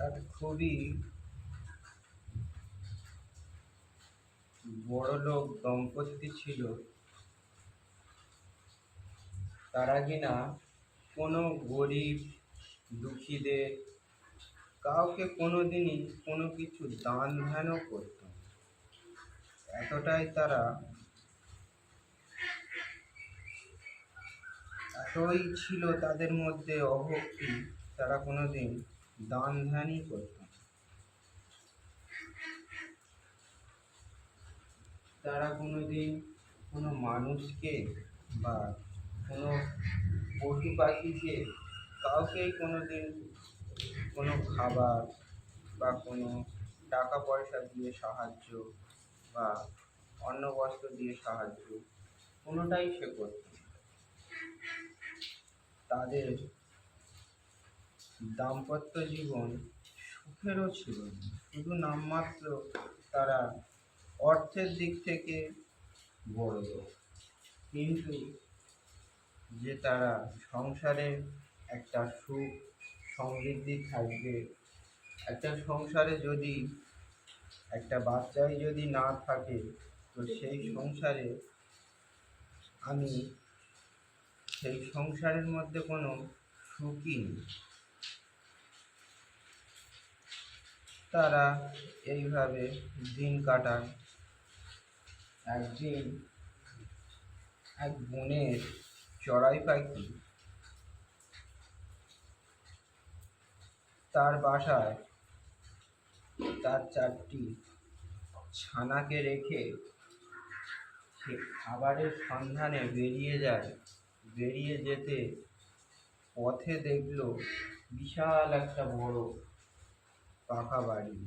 এক খুবই বড়লোক দম্পতি ছিল। তারা কিনা কোনো গরিব দুঃখীদের কাউকে কোনোদিনই কোনো কিছু দান ধ্যানও করত না। এতটাই তারা এতই ছিল তাদের মধ্যে অভক্তি, তারা কোনোদিন দান ধ্যানই করত না। তারা কোনোদিন কোনো মানুষকে বা কোনো পশু পাখিকে কাউকেই কোনোদিন কোনো খাবার বা কোনো টাকা পয়সা দিয়ে সাহায্য বা অন্ন বস্ত্র দিয়ে সাহায্য কোনোটাই সে করত না। তাদের দাম্পত্য জীবন সুখেরও ছিল না, শুধু নামমাত্র তারা অর্থের দিক থেকে বড়লোক, কিন্তু যে তারা সংসারে একটা সুখ সমৃদ্ধি থাকবে, একটা সংসারে যদি একটা বাচ্চাই যদি না থাকে, তো সেই সংসারে আমি সেই সংসারের মধ্যে কোনো সুখই নেই। তারা এইভাবে দিন কাটায়। একদিন এক বনের চড়াই পাখি তার বাসায় তার 4টি ছানাকে রেখে সে খাবারের সন্ধানে বেরিয়ে যায়। বেরিয়ে যেতে পথে দেখলো বিশাল একটা বড় পাকা বাড়ি।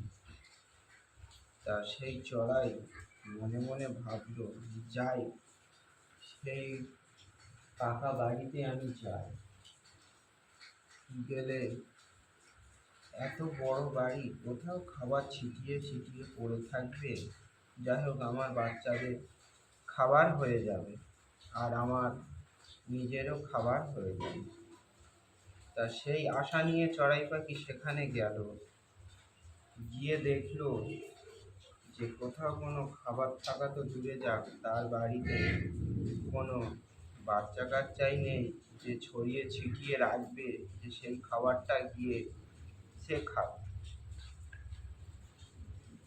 তা সেই চড়াই মনে মনে ভাবলো, যাই সেই পাকা বাড়িতে আমি যাই। গেলে এত বড় বাড়ি, কোথাও খাবার ছিটিয়ে ছিটিয়ে পড়ে থাকবে। যাই হোক, আমার বাচ্চাদের খাবার হয়ে যাবে আর আমার নিজেরও খাবার হয়ে যাবে। তা সেই আশা নিয়ে চড়াই পাখি সেখানে গেল। গিয়ে দেখলো যে কোথাও কোনো খাবার থাকা তো দূরে যাক, তার বাড়িতে কোনো বাচ্চা কাচ্চাই নেই যে ছড়িয়ে ছিটিয়ে রাখবে, যে সেই খাবারটা গিয়ে সে খাবে।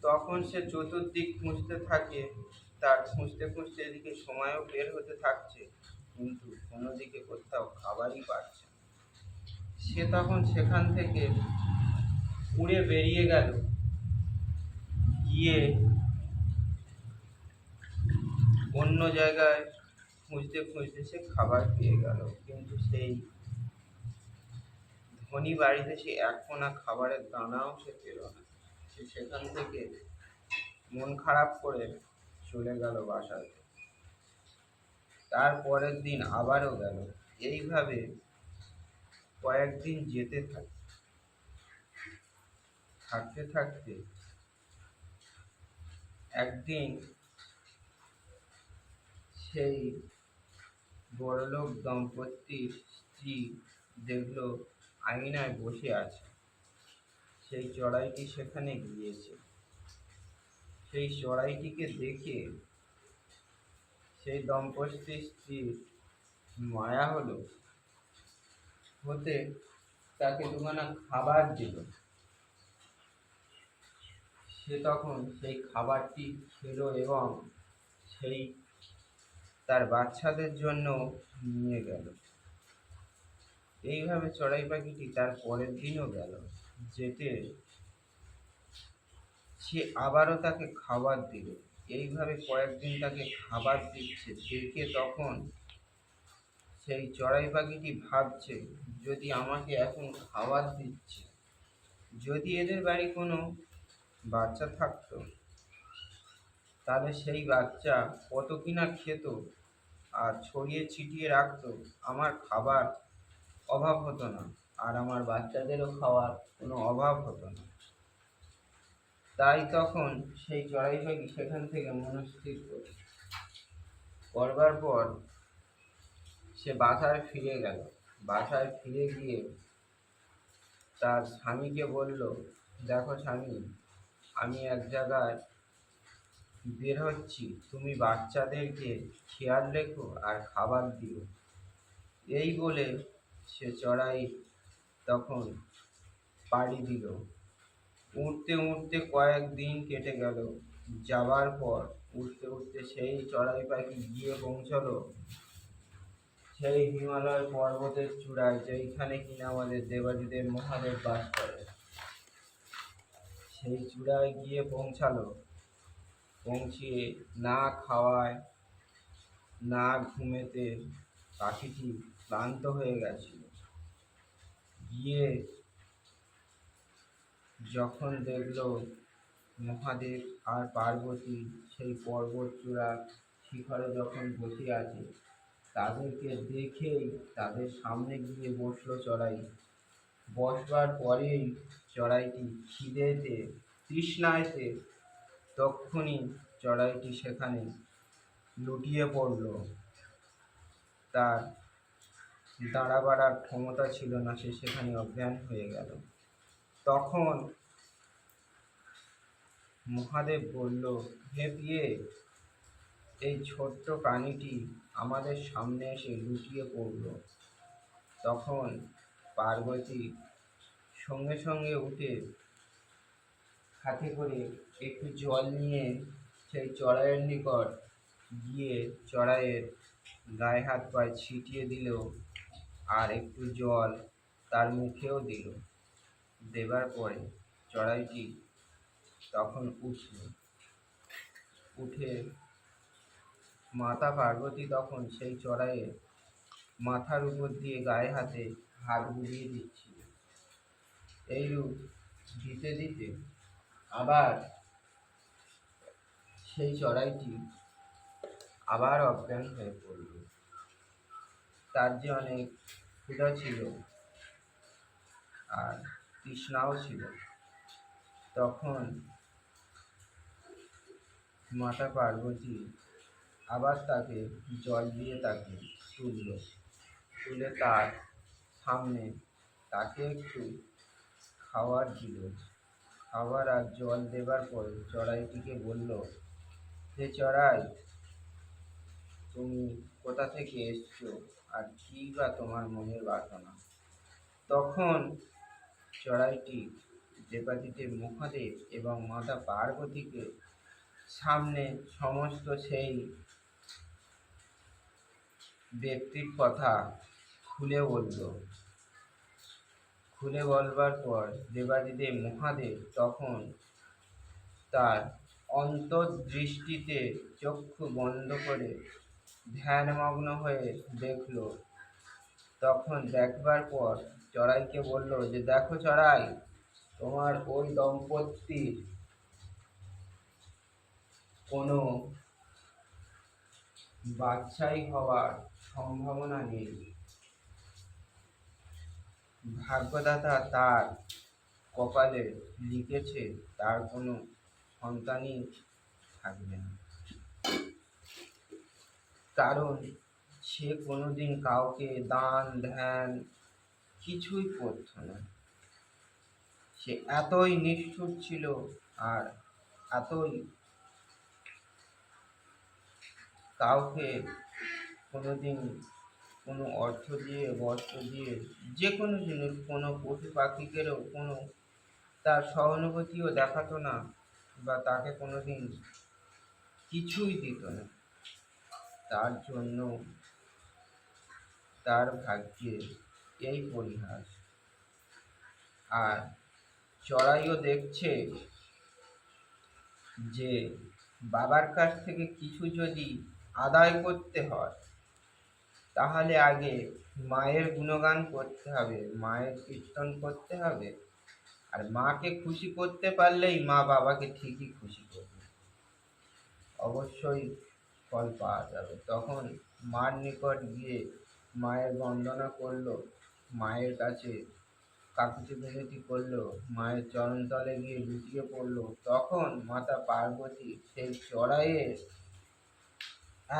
তখন সে চতুর্দিক খুঁজতে থাকে। তার খুঁজতে খুঁজতে এদিকে সময়ও বের হতে থাকছে, কিন্তু কোনো দিকে কোথাও খাবারই পাচ্ছে না। সে তখন সেখান থেকে উড়ে বেরিয়ে গেল। গিয়ে অন্য জায়গায় খুঁজতে খুঁজতে সে খাবার পেয়ে গেল, কিন্তু সেই ধনী বাড়িতে সে একখানা খাবারের দানাও সে পেল না। সে সেখান থেকে মন খারাপ করে চলে গেল বাসায়। তার পরের দিন আবারও গেল। এইভাবে কয়েকদিন যেতে থাকতে থাকতে একদিন সেই বড়লোক দম্পতির স্ত্রী দেখলো আঙিনায় বসে আছে। সেই চড়াইটি সেখানে গিয়েছে। সেই চড়াইটিকে দেখে সেই দম্পতির স্ত্রীর মায়া হতে তাকে দুখানা খাবার দিল। সে তখন সেই খাবারটি খেলো এবং সেই তার বাচ্চাদের জন্য নিয়ে গেল। এইভাবে চড়াই পাখিটি তার পরের দিনও গেল। যেতে সে আবারও তাকে খাবার দিল। এইভাবে কয়েকদিন তাকে খাবার দিচ্ছে দেখে তখন সেই চড়াই পাখিটি ভাবছে, যদি আমাকে এখন খাবার দিচ্ছে, যদি এদের বাড়ি কোনো বাচ্চা থাকতো, তাহলে সেই বাচ্চা কত কিনা খেত আর ছড়িয়ে ছিটিয়ে রাখতো, আমার খাবার অভাব হতো না আর আমার বাচ্চাদেরও খাওয়ার কোনো অভাব হতো না। তাই তখন সেই চড়াই পাখি সেখান থেকে মনস্থির করবার পর সে বাসায় ফিরে গেল। বাসায় ফিরে গিয়ে তার স্বামীকে বলল, দেখো স্বামী, আমি এক জায়গায় বের হচ্ছি, তুমি বাচ্চাদেরকে খেয়াল রেখো আর খাবার দিও। এই বলে সে চড়াই তখন পাড়ি দিল। উড়তে উড়তে কয়েকদিন কেটে গেল। যাবার পর উড়তে উড়তে সেই চড়াই পাখি গিয়ে পৌঁছলো সেই হিমালয় পর্বতের চূড়ায়, যেইখানে কিনা আমাদের দেবাদিদেব মহাদেব বাস করে। সেই চূড়ায় গিয়ে পৌঁছালো। পৌঁছিয়ে না খাওয়ায় না ঘুমেতে পাখিটি ক্লান্ত হয়ে গেছিল। গিয়ে যখন দেখল মহাদেব আর পার্বতী সেই পর্বত চূড়ার শিখরে যখন বসে আছে, তাদেরকে দেখেই তাদের সামনে গিয়ে বসলো চড়াই। বসবার পরেই চড়াইটি খিদেতে তৃষ্ণায়তে তক্ষুনি চড়াইটি সেখানে লুটিয়ে পড়ল। তার দাঁড়াবার আর ক্ষমতা ছিল না, সে সেখানে অজ্ঞান হয়ে গেল। তখন মহাদেব বলল, হে প্রিয়ে, এই ছোট্ট প্রাণীটি আমাদের সামনে এসে লুটিয়ে পড়ল। তখন পার্বতী সঙ্গে সঙ্গে উঠে হাতে করে একটু জল নিয়ে সেই চড়াইয়ের নিকট গিয়ে চড়াইয়ের গায়ে হাত পায়ে ছিটিয়ে দিল, আর একটু জল তার মুখেও দিল। দেবার পরে চড়াইটি তখন উঠে মাতা পার্বতী তখন সেই চড়াইয়ে মাথার উপর দিয়ে গায়ে হাতে হাত বুলিয়ে দিচ্ছিল। এইরূপ দিতে দিতে আবার সেই চড়াইটি আবার অজ্ঞান হয়ে পড়ল। তার যে অনেক ক্ষুধা ছিল আর তৃষ্ণাও ছিল। তখন মাতা পার্বতী আবার তাকে জল দিয়ে তাকে তুলে তার সামনে তাকে একটু খাবার দিল। খাবার আর জল দেবার পরে চড়াইটিকে বলল, হে চড়াই, তুমি কোথা থেকে এসছো আর কি বা তোমার মনের বাসনা? তখন চড়াইটি দেবাদিদেব মহাদেব এবং মাতা পার্বতীকে সামনে সমস্ত সেই ব্যক্তির কথা খুলে বলল। খুলে বলবার পর দেবাদিদেব মহাদেব তখন তার অন্তর্দৃষ্টিতে চক্ষু বন্ধ করে ধ্যানমগ্ন হয়ে দেখল। তখন দেখবার পর চড়াইকে বলল যে, দেখো চড়াই, তোমার ওই দম্পতির কোনো বাচ্চাই হওয়ার সম্ভাবনা নেই। ভাগ্যদাতা তার কপালে লিখেছে তার কোনো সন্তানই থাকবে না, কারণ সে কোনোদিন কাউকে দান ধ্যান কিছুই করত না। সে এতই নিষ্ঠুর ছিল আর এতই কাউকে কোনোদিন কোনো অর্থ দিয়ে বস্ত্র দিয়ে যে কোনো জিনিস, কোনো পশু পাখিকেরও কোনো তার সহানুভূতিও দেখাতো না, বা তাকে কোনোদিন কিছুই দিত না। তার জন্য তার ভাগ্যে এই পরিহাস। আর চড়াইও দেখছে যে বাবার কাছ থেকে কিছু যদি আদায় করতে হয়, তাহলে আগে মায়ের গুণগান করতে হবে, মায়ের কীর্তন করতে হবে। আর মাকে খুশি করতে পারলেই মা বাবাকে ঠিকই খুশি করবে, অবশ্যই ফল পাওয়া যাবে। তখন মার নিকট গিয়ে মায়ের বন্দনা করলো, মায়ের কাছে কাকুতি মিনতি করলো, মায়ের চরণতলে গিয়ে লুটিয়ে পড়লো। তখন মাতা পার্বতী সেই চড়াইয়ের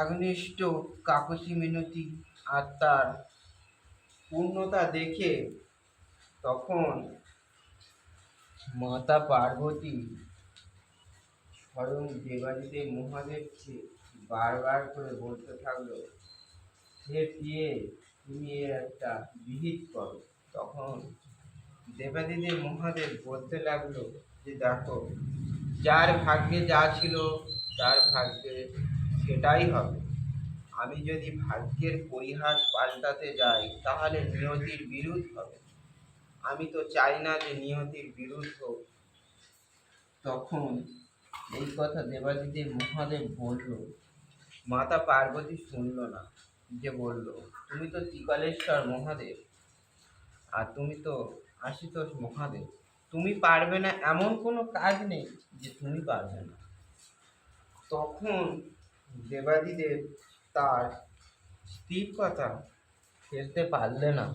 একনিষ্ঠ কাকুতি মিনতি আর তার পূর্ণতা দেখে তখন মাতা পার্বতী স্বয়ং দেবাদিদেব মহাদেবকে বারবার করে বলতে থাকলো, হে প্রিয়ে, তুমি এর একটা বিহিত করো। তখন দেবাদিদেব মহাদেব বলতে লাগলো যে দেখো, যার ভাগ্যে যা ছিল তার ভাগ্যে সেটাই হবে। আমি যদি ভাগ্যের পরিহাস পাল্টাতে যাই তাহলে নিয়তির বিরোধ হবে। আমি তো চাই না যে নিয়তির বিরোধ হোক। তখন এই কথা দেবাদিদেব মহাদেব বলল। মাতা পার্বতী শুনল না, যে বলল, তুমি তো ত্রিকালেশ্বর মহাদেব, আর তুমি তো আশুতোষ মহাদেব, তুমি পারবে না এমন কোনো কাজ নেই যে তুমি পারবে না। তখন দেবাদিদেব তার স্ত্রীর কথা ফেলতে পারলে না।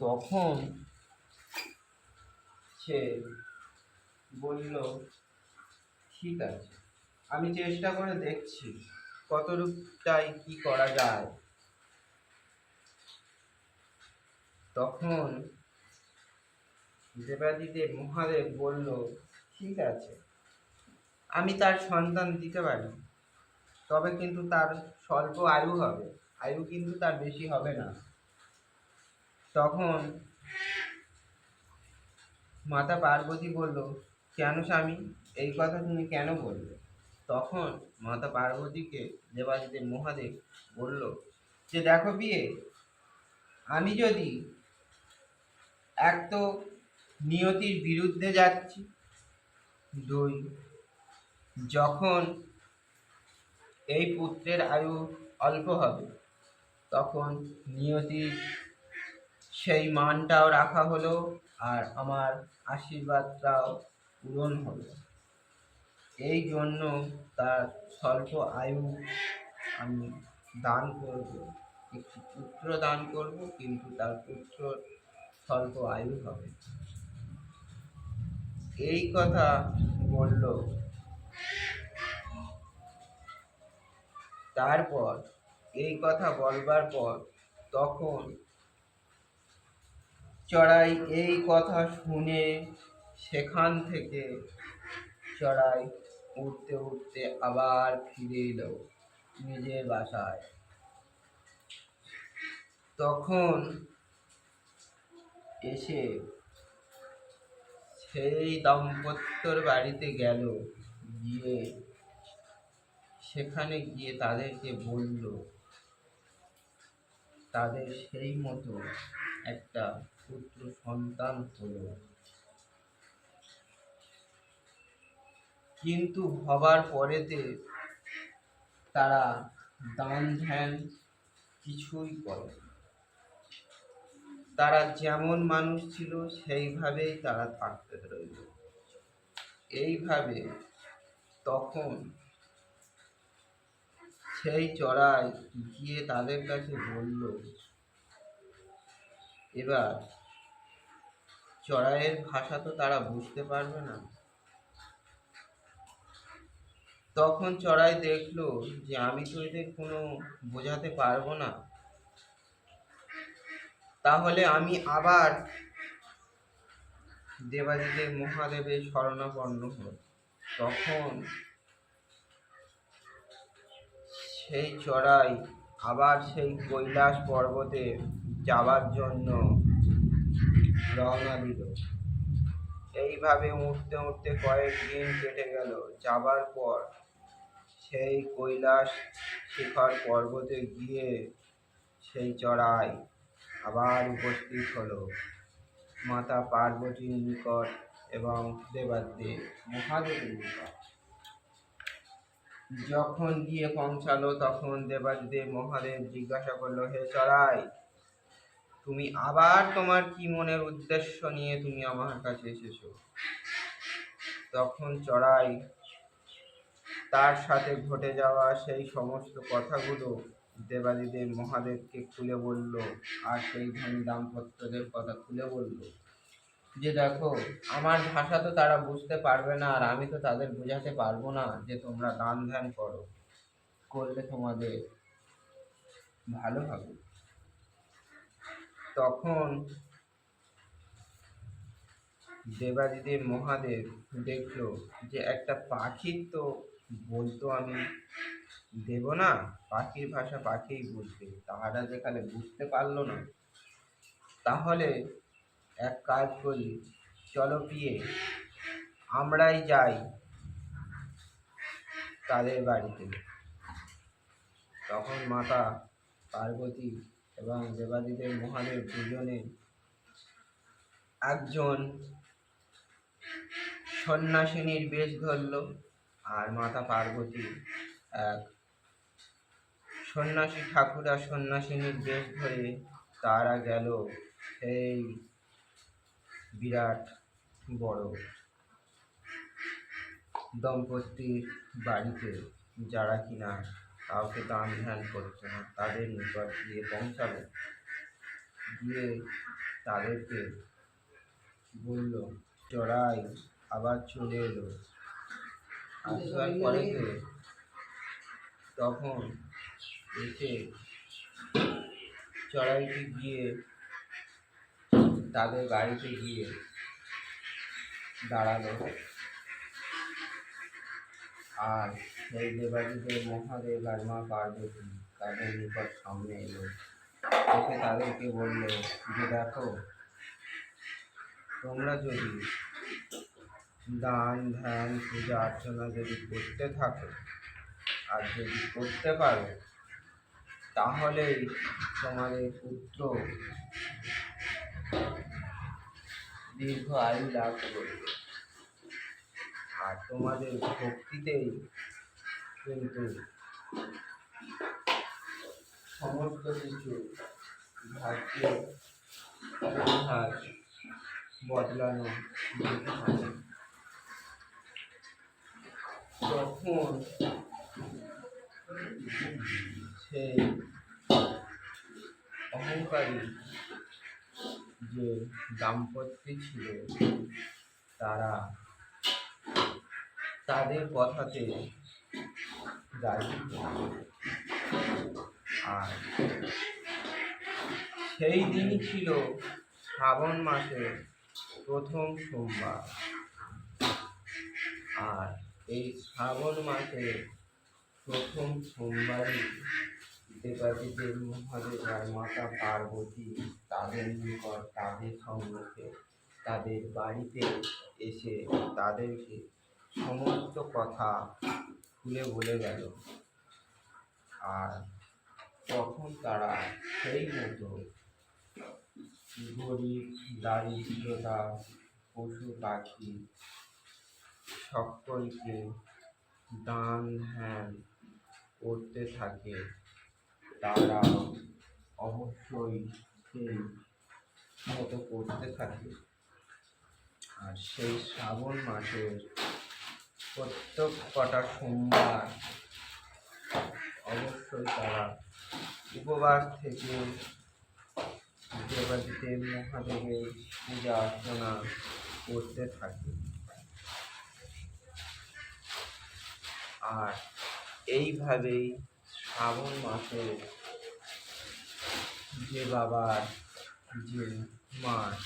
তখন সে বলল, ঠিক আছে, আমি চেষ্টা করে দেখছি কতটুকটাই কি করা যায়। তখন দেবাদিদেব মহাদেব বলল, ঠিক আছে, আমি তার সন্তান দিতে পারি, তবে কিন্তু তার স্বল্প আয়ু হবে, আয়ু কিন্তু তার বেশি হবে না। তখন মাতা পার্বতী বলল, কেন স্বামী, এই কথা তুমি কেন বললে? তখন মাতা পার্বতীকে দেবাদিদেব মহাদেব বলল যে দেখো বিয়ে, আমি যদি এক তো নিয়তির বিরুদ্ধে যাচ্ছি, দুই যখন এই পুত্রের আয়ু অল্প হবে তখন নিয়তির সেই মানটাও রাখা হলো, আর আমার আশীর্বাদটাও পূরণ হলো। এই জন্য তার স্বল্প আয়ু আমি দান করব, একটি পুত্র দান করব, কিন্তু তার পুত্র স্বল্প আয়ু হবে। এই কথা বলল। তারপর এই কথা বলবার পর তখন চড়াই এই কথা শুনে সেখান থেকে চড়াই উঠতে উঠতে আবার ফিরে এলো নিজের বাসায়। তখন এসে সেই দাম্পত্যর বাড়িতে গেল, গিয়ে সেখানে গিয়ে তাদেরকে বলল, তাদের সেই মতো একটা পুত্র সন্তান হলো। কিন্তু হবার পরেতে তারা দান ধ্যান কিছুই করে, তারা যেমন মানুষ ছিল সেইভাবেই তারা থাকতে রইল। এইভাবে তখন সেই চড়াই গিয়ে তাদের কাছে বলল। এবার চড়াইয়ের ভাষা তো তারা বুঝতে পারবে না। তখন চড়াই দেখলো যে আমি তো এদের কোনো বোঝাতে পারবো না, তাহলে আমি আবার দেবাদিদেব মহাদেবের শরণাপন্ন হল। তখন সেই চড়াই আবার সেই কৈলাস পর্বতে যাবার জন্য রওনা দিল। এইভাবে উঠতে উঠতে কয়েকদিন কেটে গেল। যাবার পর সেই কৈলাস শিখর পর্বতে গিয়ে সেই চড়াই আবার উপস্থিত হলো মাতা পার্বতীর নিকট এবং দেবাদেব মহাদেবের নিকট। যখন গিয়ে পৌঁছালো তখন দেবাদেব মহাদেব জিজ্ঞাসা করলো, হে চড়াই, তুমি আবার তোমার কি মনের উদ্দেশ্য নিয়ে তুমি আমার কাছে এসেছো? তখন চড়াই তার সাথে ঘটে যাওয়া সেই সমস্ত কথাগুলো দেবাদিদেব মহাদেবকে খুলে বলল, আর সেই ধনী দাম্পত্যদের কথা খুলে বলল যে দেখো, আমার ভাষা তো তারা বুঝতে পারবে না, আর আমি তো তাদের বোঝাতে পারবো না যে তোমরা দান ধ্যান করো, করলে তোমাদের ভালো হবে। তখন দেবাদিদেব মহাদেব দেখলো যে একটা পাখির তো বলতো আমি দেব না, পাখির ভাষা পাখিই বুঝবে, তাহারা যেখানে বুঝতে পারলো না, তাহলে এক কাজ করি, চলো পিয়ে আমরাই যাই তাদের বাড়িতে। তখন মাতা পার্বতী এবং দেবাদিদেব মহাদেব দুজনে একজন সন্ন্যাসিনীর বেশ ধরল, আর মাতা পার্বতী এক সন্ন্যাসী ঠাকুর আর সন্ন্যাসিনীর বেশ ধরে তারা গেল সেই বিরাট বড় দম্পতির বাড়িতে, যারা কিনা কাউকে দান ধ্যান করতো না, তাদের নিকট গিয়ে পৌঁছালো। গিয়ে তাদেরকে বলল, চড়াই আবার চলে এলো। আসার পরেতে তখন এসে চড়াইটি গিয়ে তাদের বাড়িতে গিয়ে দাঁড়ালো। আর সেই দেবাদিদেব মহাদেব আর মা পার্বতী তাদের নিকট সামনে এলো, এসে তাদেরকে বলল যে দেখো, তোমরা যদি দান ধ্যান পূজা অর্চনা যদি করতে থাকো আর যদি করতে পারো, তাহলেই তোমাদের পুত্র দীর্ঘ আয়ু লাভ করবে। আর তোমাদের ভক্তিতেই কিন্তু সমস্ত কিছু ভাগ্য বদলানো যেতে পারে। তখন সেই অহংকারী যে দাম্পত্য ছিল, তারা তাদের কথাতে রাজি হল। আর সেই দিনই ছিল শ্রাবণ মাসের প্রথম সোমবার। আর এই শ্রাবণ মাসের প্রথম সোমবারই দেবাদিদেব মহাদেব আর মাতা পার্বতী তাদের নিকট, তাদের সম্মুখে, তাদের বাড়িতে এসে তাদেরকে সমস্ত কথা খুলে বলে গেল। আর তখন তারা সেই মতো গরিব দারিদ্রতা পশু পাখি সকলকে দান ধ্যান করতে থাকে। তারা অবশ্যই সেই মতো করতে থাকে। আর সেই শ্রাবণ মাসের প্রত্যেক কটা সোমবার অবশ্যই তারা উপবাস থেকে দেবাদিদেব মহাদেবের পূজা অর্চনা করতে থাকে। আর এইভাবেই শ্রাবণ মাসে যে বাবার যে মাস,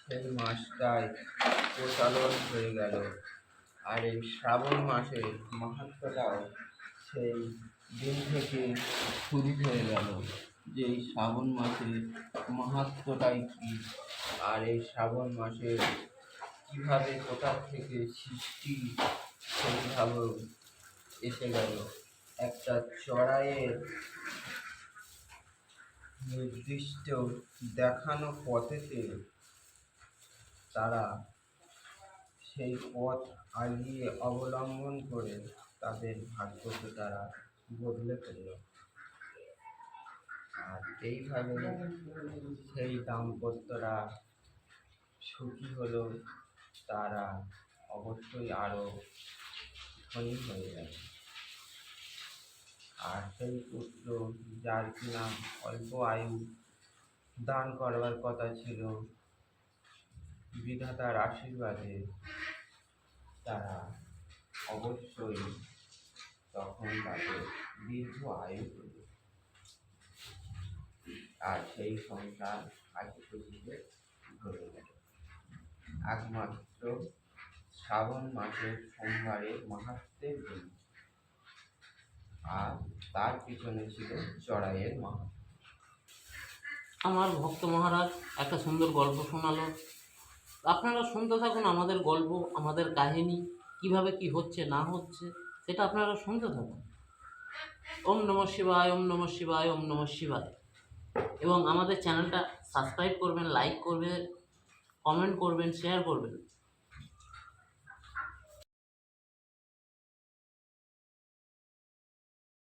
সেই মাসটাই প্রচলন হয়ে গেল। আর এই শ্রাবণ মাসের মাহাত্ম্যটাও সেই দিন থেকে শুরু হয়ে গেল, যে এই শ্রাবণ মাসের মাহাত্ম্যটাই কী, আর এই শ্রাবণ মাসের কীভাবে কোথা থেকে সৃষ্টি সেইভাবেও এসে গেল। একটা চড়াইয়ের নির্দিষ্ট দেখানো পথেতে তারা সেই পথ আগিয়ে অবলম্বন করে তাদের ভাগ্যকে তারা বদলে ফেলল। আর এইভাবে সেই দাম্পত্যরা সুখী হলো, তারা অবশ্যই আরো ধনী হয়ে গেল। আর সেই পুত্র, যার কিনা অল্প আয়ু দান করবার কথা ছিল, বিধাতার আশীর্বাদে তারা অবশ্যই তখন তাদের দীর্ঘ আয়ু হল। আর সেই সংসার আগে পর্যন্ত ধরে গেল। একমাত্র শ্রাবণ মাসের সোমবারের মাহাত্ম্যের জন্য, আর তার পিছনে ছিল চড়াইয়ের মাহাত্ম্য। আমার ভক্ত মহারাজ একটা সুন্দর গল্প শোনালো। আপনারা শুনতে থাকুন আমাদের গল্প, আমাদের কাহিনী, কিভাবে কি হচ্ছে না হচ্ছে সেটা আপনারা শুনতে থাকুন। ওম নমঃ শিবায়, ওম নমঃ শিবায়, ওম নমঃ শিবায়। এবং আমাদের চ্যানেলটা সাবস্ক্রাইব করবেন, লাইক করবেন, কমেন্ট করবেন, শেয়ার করবেন।